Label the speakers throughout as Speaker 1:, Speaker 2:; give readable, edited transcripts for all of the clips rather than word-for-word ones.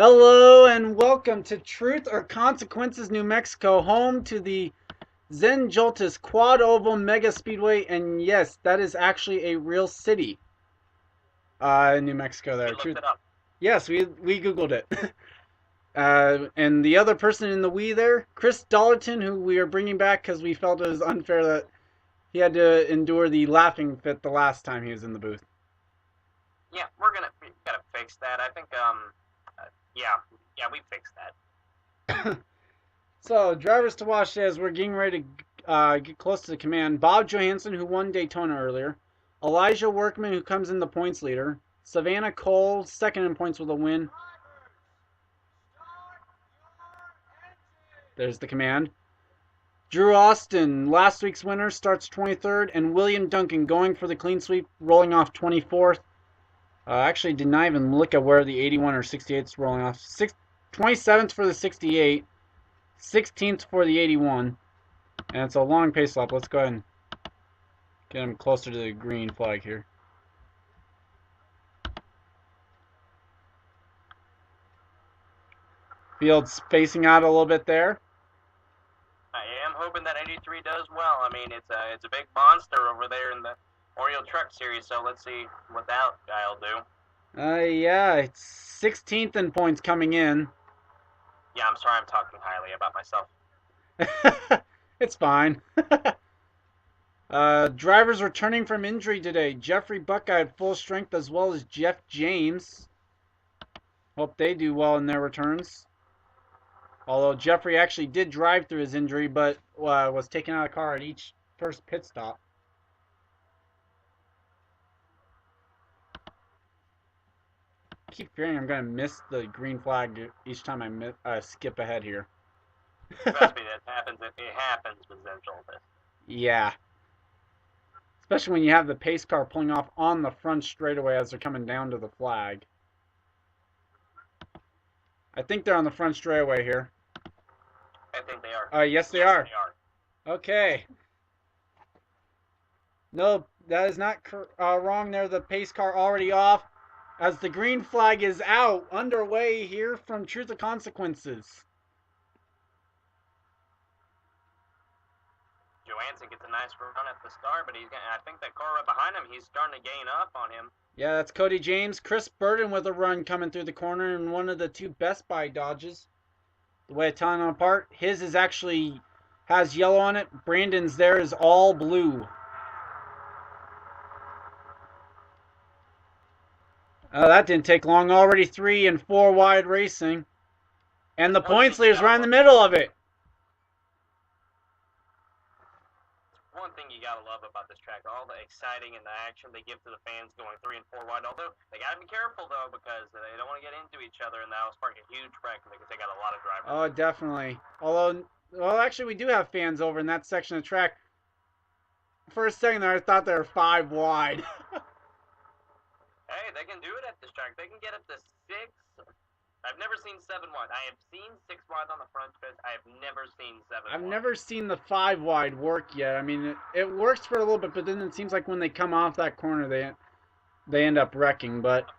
Speaker 1: Hello and welcome to Truth or Consequences, New Mexico, home to the Zen Joltis Quad Oval Mega Speedway. And yes, that is actually a real city in New Mexico there.
Speaker 2: We looked
Speaker 1: Truth.
Speaker 2: it up.
Speaker 1: Yes, we Googled it. And the other person in the we there, Chris Dollerton, who we are bringing back because we felt it was unfair that he had to endure the laughing fit the last time he was in the booth.
Speaker 2: Yeah, we gotta fix that. I think yeah, we fixed that.
Speaker 1: So, drivers to watch as we're getting ready to get close to the command. Bob Johansson, who won Daytona earlier. Elijah Workman, who comes in the points leader. Savannah Cole, second in points with a win. There's the command. Drew Austin, last week's winner, starts 23rd. And William Duncan going for the clean sweep, rolling off 24th. Actually, did not even look at where the 81 or 68 is rolling off. 27th for the 68. 16th for the 81. And it's a long pace lap. Let's go ahead and get him closer to the green flag here. Field spacing out a little bit there.
Speaker 2: I am hoping that 83 does well. I mean, it's a big monster over there in the Oriole Truck Series. So let's see what that guy'll do.
Speaker 1: Yeah, it's 16th in points coming in.
Speaker 2: Yeah, I'm sorry, I'm talking highly about myself.
Speaker 1: It's fine. Drivers returning from injury today. Jeffrey Buckeye at full strength, as well as Jeff James. Hope they do well in their returns. Although Jeffrey actually did drive through his injury, but was taken out of the car at each first pit stop. I keep fearing I'm going to miss the green flag each time I skip ahead here.
Speaker 2: Trust me, that happens. It happens with Zen Joltis.
Speaker 1: Yeah. Especially when you have the pace car pulling off on the front straightaway as they're coming down to the flag. I think they're on the front straightaway here.
Speaker 2: I think they are.
Speaker 1: Yes, they are. Okay. No, that is not wrong there. The pace car already off. As the green flag is out, underway here from Truth or Consequences.
Speaker 2: Johansson gets a nice run at the start, but I think that car right behind him, he's starting to gain up on him.
Speaker 1: Yeah, that's Cody James. Chris Burden with a run coming through the corner in one of the two Best Buy Dodges. The way of telling them apart, his is actually has yellow on it. Brandon's there is all blue. That didn't take long. Already 3 and 4 wide racing. And the points leader's right in the middle of it.
Speaker 2: One thing you gotta love about this track, all the exciting and the action they give to the fans going 3 and 4 wide. Although they gotta be careful though, because they don't want to get into each other, and that'll spark a huge wreck because they got a lot of drivers.
Speaker 1: Oh, definitely. Although, well, actually, we do have fans over in that section of track. For a second there, I thought they were 5 wide.
Speaker 2: Hey, they can do it at this track. They can get up to 6. I've never seen 7 wide. I have seen 6 wide on the front stretch. I have never seen 7
Speaker 1: I've
Speaker 2: wide.
Speaker 1: never seen the 5 wide work yet. I mean, it works for a little bit, but then it seems like when they come off that corner, they end up wrecking. But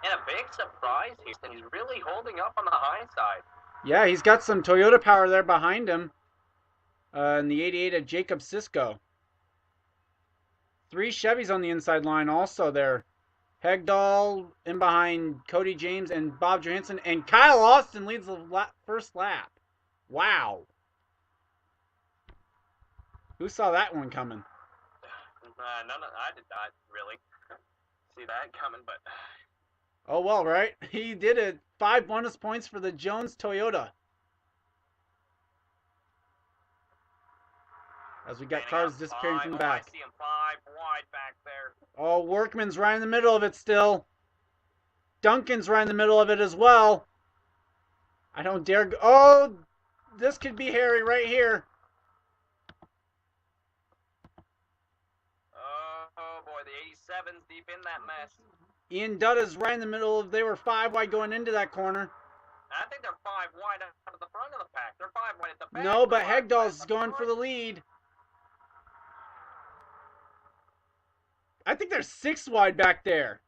Speaker 2: and a big surprise here, and he's really holding up on the high side.
Speaker 1: Yeah, he's got some Toyota power there behind him. In the 88 of Jacob Sisko. 3 Chevys on the inside line also there. Hegdahl in behind Cody James and Bob Johansson. And Kyle Austin leads the first lap. Wow. Who saw that one coming?
Speaker 2: No, I did not really see that coming, but...
Speaker 1: Oh, well, right? He did it. 5 bonus points for the Jones Toyota. As we got cars disappearing from the back.
Speaker 2: I see him 5 wide back there.
Speaker 1: Oh, Workman's right in the middle of it still. Duncan's right in the middle of it as well. I don't dare go. Oh, this could be hairy right here.
Speaker 2: Oh boy, the 87's deep in that mess.
Speaker 1: Ian Dutta's right in the middle of. They were 5 wide going into that corner.
Speaker 2: I think they're 5 wide out of the front of the pack. They're 5 wide at the back.
Speaker 1: No, but Hegdahl's going for the lead. I think they're 6 wide back there.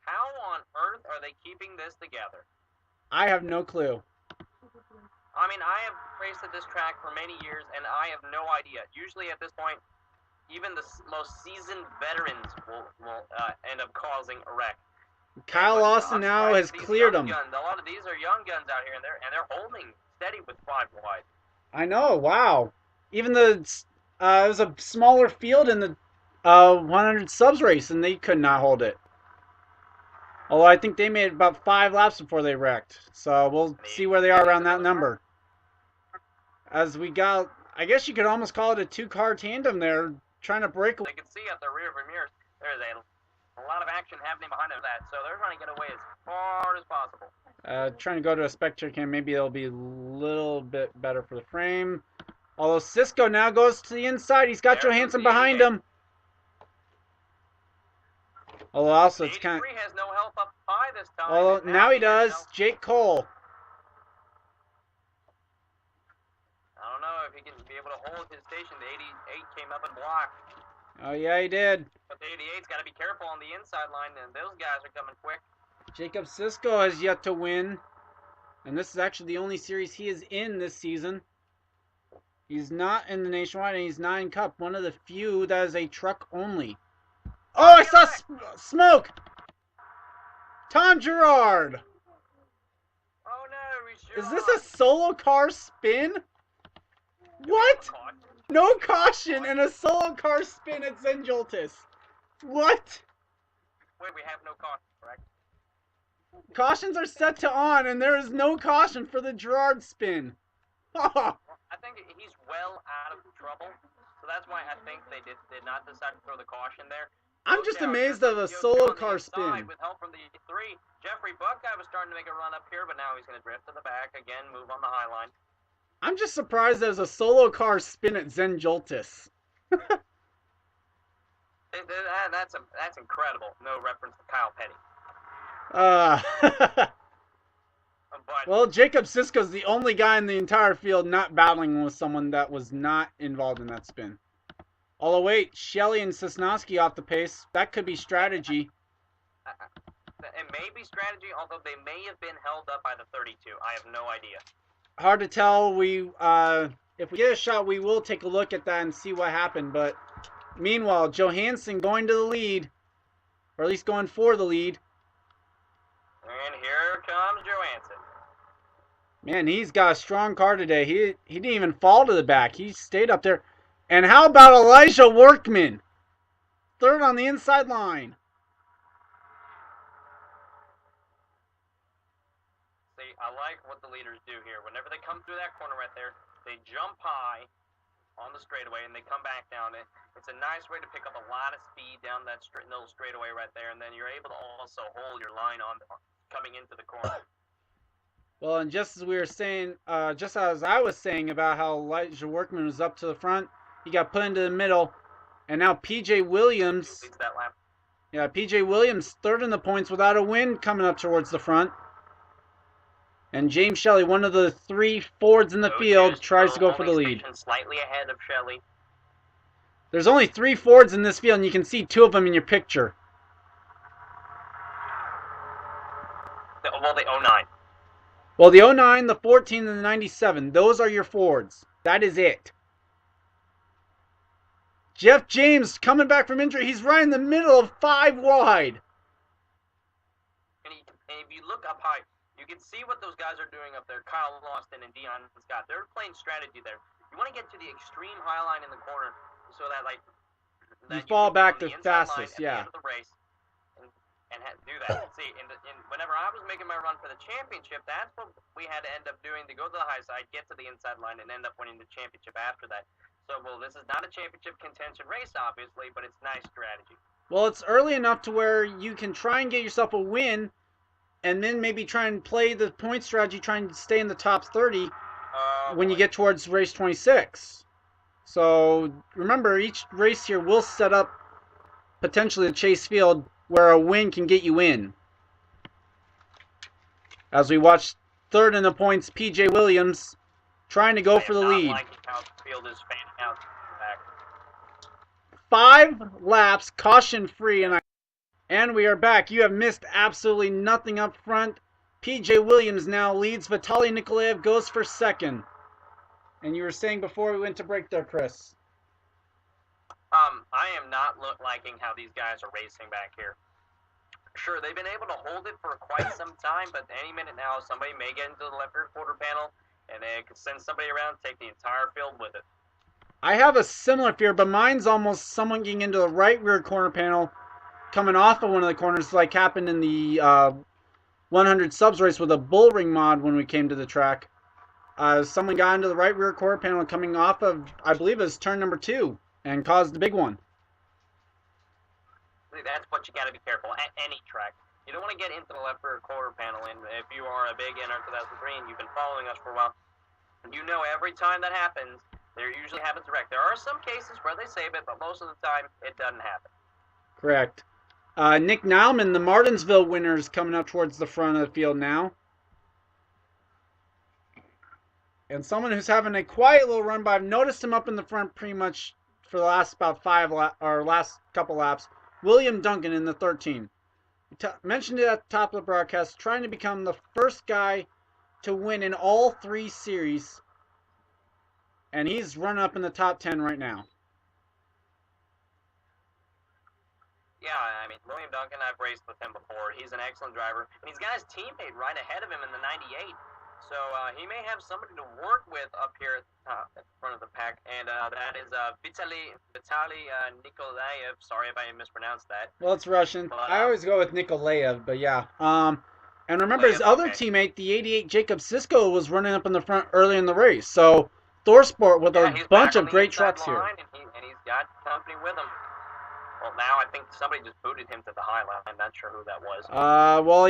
Speaker 2: How on earth are they keeping this together?
Speaker 1: I have no clue.
Speaker 2: I mean, I have raced at this track for many years, and I have no idea. Usually at this point, even the most seasoned veterans will end up causing a wreck.
Speaker 1: Kyle Lawson now has cleared them.
Speaker 2: A lot of these are young guns out here, and they're holding steady with 5 wide.
Speaker 1: I know. Wow. Even the it was a smaller field in the 100 subs race, and they could not hold it. Although I think they made about 5 laps before they wrecked. So we'll see where they are around that number. As we got, I guess you could almost call it a 2-car tandem there, trying to break away.
Speaker 2: They can see at the rear mirrors there's a lot of action happening behind that, so they're trying to get away as far as possible.
Speaker 1: Trying to go to a spectator cam, maybe it'll be a little bit better for the frame. Although Cisco now goes to the inside, he's got Johansson behind him. Although also it's kind of...
Speaker 2: has no help up high this time.
Speaker 1: Although now he does. Jake Cole.
Speaker 2: I don't know if he can be able to hold his station. The 88 came up and blocked.
Speaker 1: Oh yeah, he did.
Speaker 2: But the 88's got to be careful on the inside line, and those guys are coming quick.
Speaker 1: Jacob Cisco has yet to win. And this is actually the only series he is in this season. He's not in the Nationwide, and he's not in Cup. One of the few that is a truck only. Oh, I saw smoke! Tom Gerard!
Speaker 2: Oh no,
Speaker 1: is this a solo car spin? What? No caution and a solo car spin at Zenjoltis. What?
Speaker 2: Wait, we have no caution, correct?
Speaker 1: Cautions are set to on, and there is no caution for the Gerard spin.
Speaker 2: Well, I think he's well out of trouble, so that's why I think they did not decide to throw the caution there.
Speaker 1: I'm just amazed of a solo car spin.
Speaker 2: With help from the 3, Jeffrey Buckeye was starting to make a run up here, but now he's going to drift to the back again, move on the high line.
Speaker 1: I'm just surprised there's a solo car spin at Zenjoltis.
Speaker 2: That's incredible. No reference to Kyle Petty.
Speaker 1: Well, Jacob Cisco's the only guy in the entire field not battling with someone that was not involved in that spin. Although, wait, Shelley and Sosnowski off the pace. That could be strategy.
Speaker 2: It may be strategy, although they may have been held up by the 32. I have no idea.
Speaker 1: Hard to tell. If we get a shot, we will take a look at that and see what happened. But meanwhile, Johansson going to the lead, or at least going for the lead.
Speaker 2: And here comes Johansson.
Speaker 1: Man, he's got a strong car today. He didn't even fall to the back. He stayed up there. And how about Elijah Workman? Third on the inside line.
Speaker 2: See, I like what the leaders do here. Whenever they come through that corner right there, they jump high on the straightaway and they come back down. It's a nice way to pick up a lot of speed down that little straightaway right there, and then you're able to also hold your line on coming into the corner.
Speaker 1: Well, and just as we were saying, just as I was saying about how Elijah Workman was up to the front, he got put into the middle, and now P.J. Williams.
Speaker 2: That lap.
Speaker 1: Yeah, P.J. Williams third in the points without a win, coming up towards the front. And James Shelley, one of the 3 Fords in the field, tries to go for the lead.
Speaker 2: Slightly ahead of Shelley.
Speaker 1: There's only 3 Fords in this field, and you can see 2 of them in your picture.
Speaker 2: Well, the 09.
Speaker 1: Well, the 09, the 14, and the 97, those are your Fords. That is it. Jeff James coming back from injury. He's right in the middle of 5 wide.
Speaker 2: And if you look up high, you can see what those guys are doing up there. Kyle Lawson and Dion Scott. They're playing strategy there. You want to get to the extreme high line in the corner so that
Speaker 1: you fall back the fastest, yeah.
Speaker 2: At the end of the race and do that. See, whenever I was making my run for the championship, that's what we had to end up doing to go to the high side, get to the inside line, and end up winning the championship after that. So, well, this is not a championship contention race, obviously, but it's nice strategy.
Speaker 1: Well, it's early enough to where you can try and get yourself a win, and then maybe try and play the point strategy, trying to stay in the top 30 when you get towards race 26. So, remember, each race here will set up potentially a chase field where a win can get you in. As we watch third in the points, P.J. Williams trying to go for the lead.
Speaker 2: Like how the field is fanning out back.
Speaker 1: 5 laps, caution-free, And we are back. You have missed absolutely nothing up front. PJ Williams now leads. Vitaly Nikolaev goes for second. And you were saying before we went to break there, Chris.
Speaker 2: I am not liking how these guys are racing back here. Sure, they've been able to hold it for quite some time, but any minute now, somebody may get into the left rear quarter panel, and they could send somebody around, take the entire field with it.
Speaker 1: I have a similar fear, but mine's almost someone getting into the right rear corner panel, coming off of one of the corners, like happened in the 100 subs race with a bull ring mod when we came to the track. Someone got into the right rear quarter panel coming off of, I believe it was turn number 2, and caused the big one.
Speaker 2: That's what you got to be careful at any track. You don't want to get into the left rear quarter panel, and if you are a big NR 2003 and you've been following us for a while, you know every time that happens, there usually happens a wreck. There are some cases where they save it, but most of the time, it doesn't happen.
Speaker 1: Correct. Nick Nauman, the Martinsville winner, is coming up towards the front of the field now. And someone who's having a quiet little run, but I've noticed him up in the front pretty much for the last about last couple laps. William Duncan in the 13. Mentioned it at the top of the broadcast, trying to become the first guy to win in all 3 series. And he's running up in the top 10 right now.
Speaker 2: Yeah, I mean, William Duncan, I've raced with him before. He's an excellent driver. And he's got his teammate right ahead of him in the 98. So he may have somebody to work with up here at the front of the pack. And that is Vitaly Nikolaev. Sorry if I mispronounced that.
Speaker 1: Well, it's Russian. But, I always go with Nikolaev, but yeah. And remember, his other teammate, the 88 Jacob Sisko, was running up in the front early in the race. So Thorsport with a bunch of great trucks here.
Speaker 2: And he's got company with him. Well, now I think somebody just booted him to the high line. I'm not sure who that was.
Speaker 1: Well,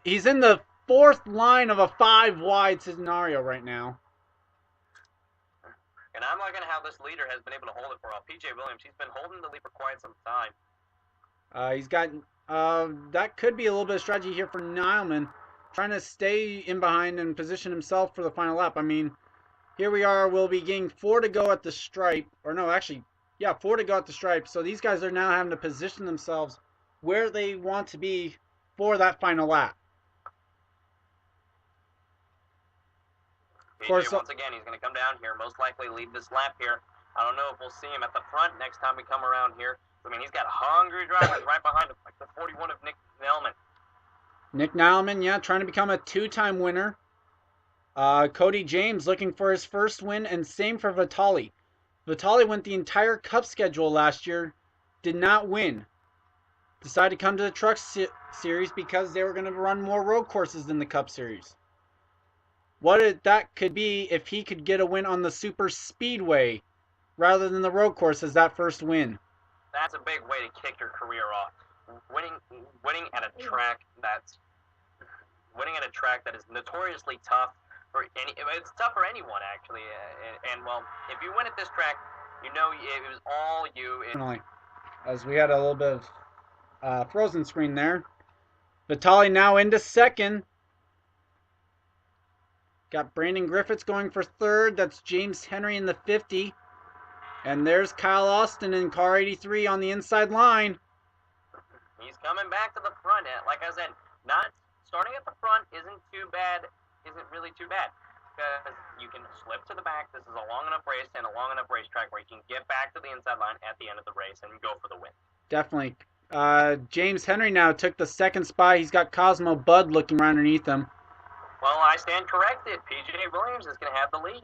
Speaker 1: he's in the 4th line of a 5-wide scenario right now.
Speaker 2: And I'm liking how this leader has been able to hold it for a while. PJ Williams, he's been holding the lead for quite some time.
Speaker 1: He's got that could be a little bit of strategy here for Nileman, trying to stay in behind and position himself for the final lap. I mean, here we are. We'll be getting 4 to go at the stripe, or no, actually, yeah, 4 to go at the stripe. So these guys are now having to position themselves where they want to be for that final lap.
Speaker 2: PJ, once again, he's going to come down here, most likely lead this lap here. I don't know if we'll see him at the front next time we come around here. I mean, he's got hungry drivers right behind him, like the 41 of Nick Nelman.
Speaker 1: Nick Nauman, yeah, trying to become a 2-time winner. Cody James looking for his first win, and same for Vitaly. Vitaly went the entire Cup schedule last year, did not win. Decided to come to the Truck Series because they were going to run more road courses than the Cup Series. What that could be if he could get a win on the Super Speedway rather than the road course as that first win.
Speaker 2: That's a big way to kick your career off. Winning at a track that is notoriously tough for it's tough for anyone actually. And well, if you win at this track, you know it was all you.
Speaker 1: Definitely. As we had a little bit of frozen screen there. Vitaly now into second. Got Brandon Griffiths going for third. That's James Henry in the 50. And there's Kyle Austin in car 83 on the inside line.
Speaker 2: He's coming back to the front. Like I said, not starting at the front isn't really too bad. Because you can slip to the back. This is a long enough race and a long enough racetrack where you can get back to the inside line at the end of the race and go for the win.
Speaker 1: Definitely. James Henry now took the second spot. He's got Cosmo Bud looking right underneath him.
Speaker 2: Well, I stand corrected. PJ Williams is going to have the lead.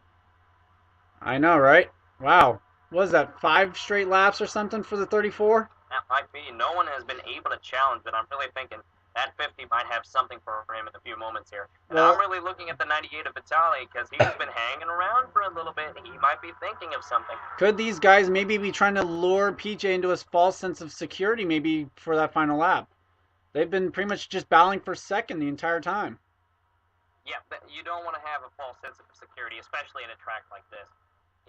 Speaker 1: I know, right? Wow. What is that, 5 straight laps or something for the 34?
Speaker 2: That might be. No one has been able to challenge, but I'm really thinking that 50 might have something for him in a few moments here. And I'm really looking at the 98 of Vitaly because he's been hanging around for a little bit. He might be thinking of something.
Speaker 1: Could these guys maybe be trying to lure PJ into his false sense of security maybe for that final lap? They've been pretty much just battling for second the entire time.
Speaker 2: Yeah, but you don't want to have a false sense of security, especially at a track like this.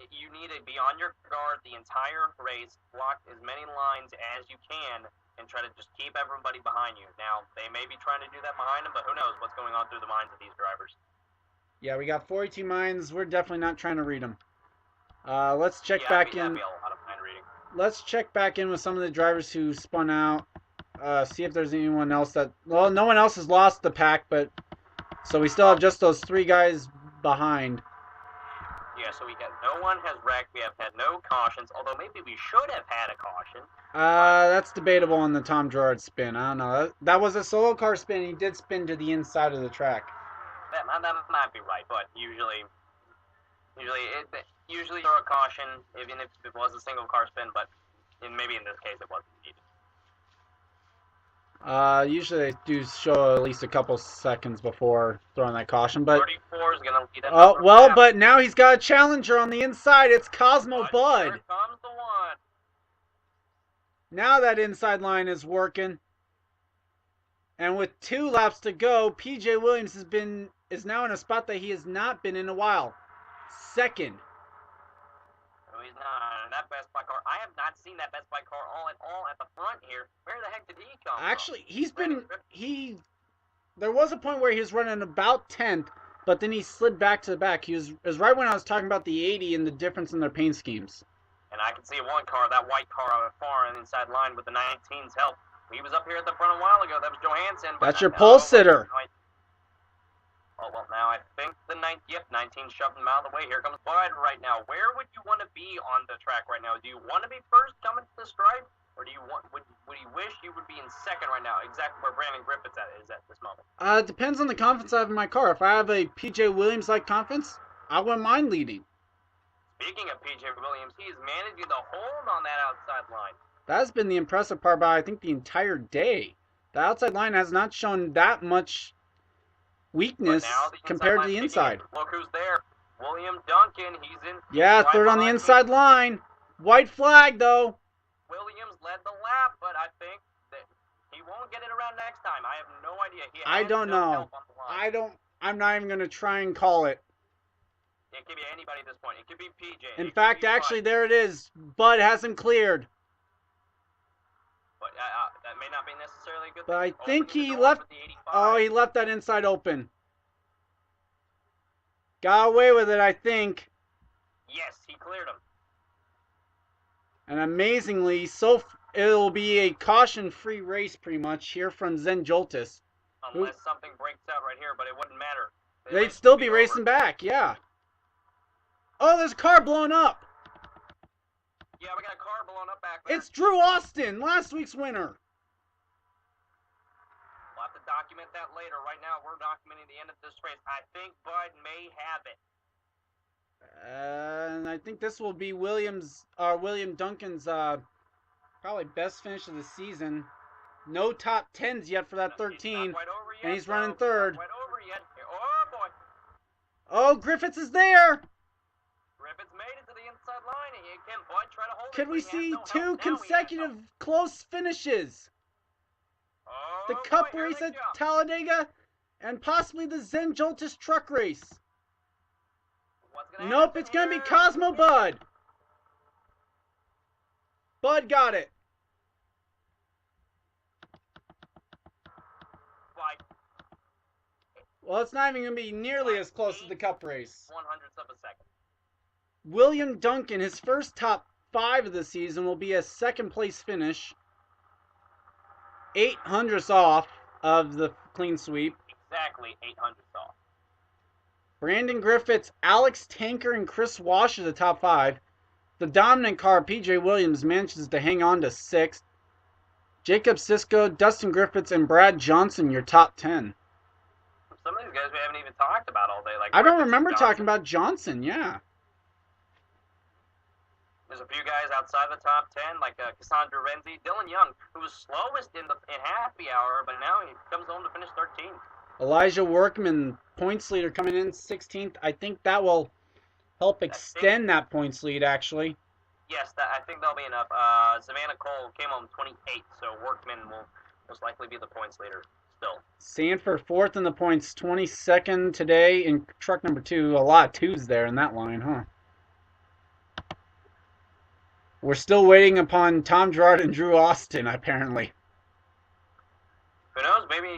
Speaker 2: You need to be on your guard the entire race, block as many lines as you can, and try to just keep everybody behind you. Now, they may be trying to do that behind them, but who knows what's going on through the minds of these drivers.
Speaker 1: Yeah, we got 42 minds. We're definitely not trying to read them. Let's check back in.
Speaker 2: That'd be a lot of mind reading.
Speaker 1: Let's check back in with some of the drivers who spun out. see if there's anyone else that. Well, no one else has lost the pack, but so we still have just those 3 guys behind.
Speaker 2: Yeah, so no one has wrecked. We have had no cautions, although maybe we should have had a caution.
Speaker 1: That's debatable on the Tom Gerard spin. I don't know. That was a solo car spin. He did spin to the inside of the track.
Speaker 2: That might be right, but usually throw a caution, even if it was a single car spin, but maybe in this case it wasn't needed.
Speaker 1: Usually they do show at least a couple seconds before throwing that caution, but
Speaker 2: 34 is gonna lead.
Speaker 1: Oh well, but now he's got a challenger on the inside. It's Cosmo Bud.
Speaker 2: Here comes the one.
Speaker 1: Now that inside line is working, and with 2 laps to go, PJ Williams is now in a spot that he has not been in a while. Second.
Speaker 2: No, he's not. That Best Buy car. I have not seen that Best Buy car all at the front here. Where the heck did he come from?
Speaker 1: Actually, there was a point where he was running about 10th, but then he slid back to the back. It was right when I was talking about the 80 and the difference in their paint schemes.
Speaker 2: And I can see one car, that white car far on the inside line with the 19's help. He was up here at the front a while ago. That was Johansson.
Speaker 1: That's your pole sitter.
Speaker 2: Oh, well, now I think the 19 shoved him out of the way. Here comes Bud right now. Where would you want to be on the track right now? Do you want to be first coming to the stripe? Or do you would you wish you would be in second right now? Exactly where Brandon Griffiths is at this moment.
Speaker 1: It depends on the confidence I have in my car. If I have a PJ Williams-like confidence, I wouldn't mind leading.
Speaker 2: Speaking of PJ Williams, he is managing to hold on that outside line.
Speaker 1: That's been the impressive part about, I think, the entire day. The outside line has not shown that much weakness compared to the inside.
Speaker 2: Look who's there. William Duncan. He's in.
Speaker 1: Yeah, third on the inside line. White flag, though.
Speaker 2: Williams led the lap, but I think that he won't get it around next time. I have no idea.
Speaker 1: I don't know. I'm not even going to try and call it.
Speaker 2: It could be anybody at this point. It could be PJ.
Speaker 1: In fact, actually, there it is. Bud has him cleared.
Speaker 2: But that may not be necessarily a good thing.
Speaker 1: But I think he left. Oh, he left that inside open. Got away with it, I think.
Speaker 2: Yes, he cleared him.
Speaker 1: And amazingly, it'll be a caution-free race pretty much here from Zen Joltis.
Speaker 2: Unless something breaks out right here, but it wouldn't matter.
Speaker 1: They'd still be racing back, yeah. Oh, there's a car blowing up.
Speaker 2: Yeah, we got a car blowing up back there.
Speaker 1: It's Drew Austin, last week's winner.
Speaker 2: We'll have to document that later. Right now, we're documenting the end of this race. I think Bud may have it.
Speaker 1: And I think this will be William Duncan's probably best finish of the season. No top 10s yet for that 13, and he's running third.
Speaker 2: Oh, boy.
Speaker 1: Oh, Griffiths is there.
Speaker 2: Griffiths made it to the inside line, and can Bud try to hold it?
Speaker 1: Could we see 2 consecutive close finishes?
Speaker 2: Oh,
Speaker 1: the Cup race at Talladega, and possibly the Zen Joltis truck race. Nope, it's going to be Cosmo Bud. Bud got it. Well, it's not even going to be nearly as close as the Cup race.
Speaker 2: 100ths of a second.
Speaker 1: William Duncan, his first top 5 of the season, will be a second place finish. 800ths off of the clean sweep.
Speaker 2: Exactly 800ths off.
Speaker 1: Brandon Griffiths, Alex Tanker, and Chris Walsh are the top 5. The dominant car, PJ Williams, manages to hang on to 6th. Jacob Sisko, Dustin Griffiths, and Brad Johnson, your top 10.
Speaker 2: Some of these guys we haven't even talked about all day. Like
Speaker 1: I don't remember talking about Johnson, yeah.
Speaker 2: There's a few guys outside the top 10, like Cassandra Renzi, Dylan Young, who was slowest in happy hour, but now he comes home to finish 13th.
Speaker 1: Elijah Workman, points leader, coming in 16th. I think that will help extend that points lead, actually.
Speaker 2: Yes, I think that'll be enough. Savannah Cole came home 28th, so Workman will most likely be the points leader still.
Speaker 1: Sanford 4th in the points, 22nd today in truck number 2. A lot of 2s there in that line, huh? We're still waiting upon Tom Gerard and Drew Austin, apparently.
Speaker 2: Who knows? Maybe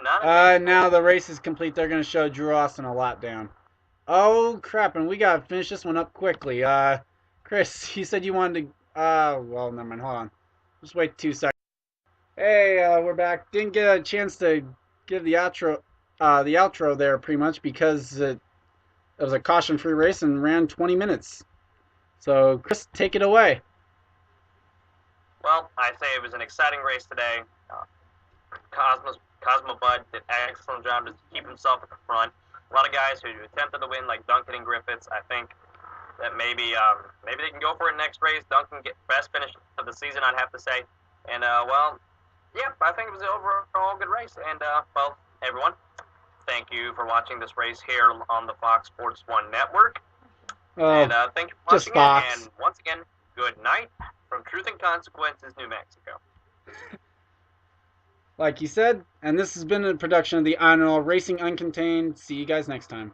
Speaker 2: not.
Speaker 1: Now the race is complete. They're going to show Drew Austin a lap down. Oh, crap, and we got to finish this one up quickly. Chris, you said you wanted to... well, never mind, hold on. Just wait 2 seconds. Hey, we're back. Didn't get a chance to give the outro there pretty much because it was a caution-free race and ran 20 minutes. So, Chris, take it away.
Speaker 2: Well, I say it was an exciting race today. Cosmo Bud did an excellent job to keep himself at the front. A lot of guys who attempted to win, like Duncan and Griffiths, I think that maybe they can go for it next race. Duncan get best finish of the season, I'd have to say. And yeah, I think it was an overall good race. And well, everyone, thank you for watching this race here on the Fox Sports 1 network. And thank you for watching it. And once again, good night from Truth and Consequences, New Mexico.
Speaker 1: Like you said, and this has been a production of the INORL Racing Uncontained. See you guys next time.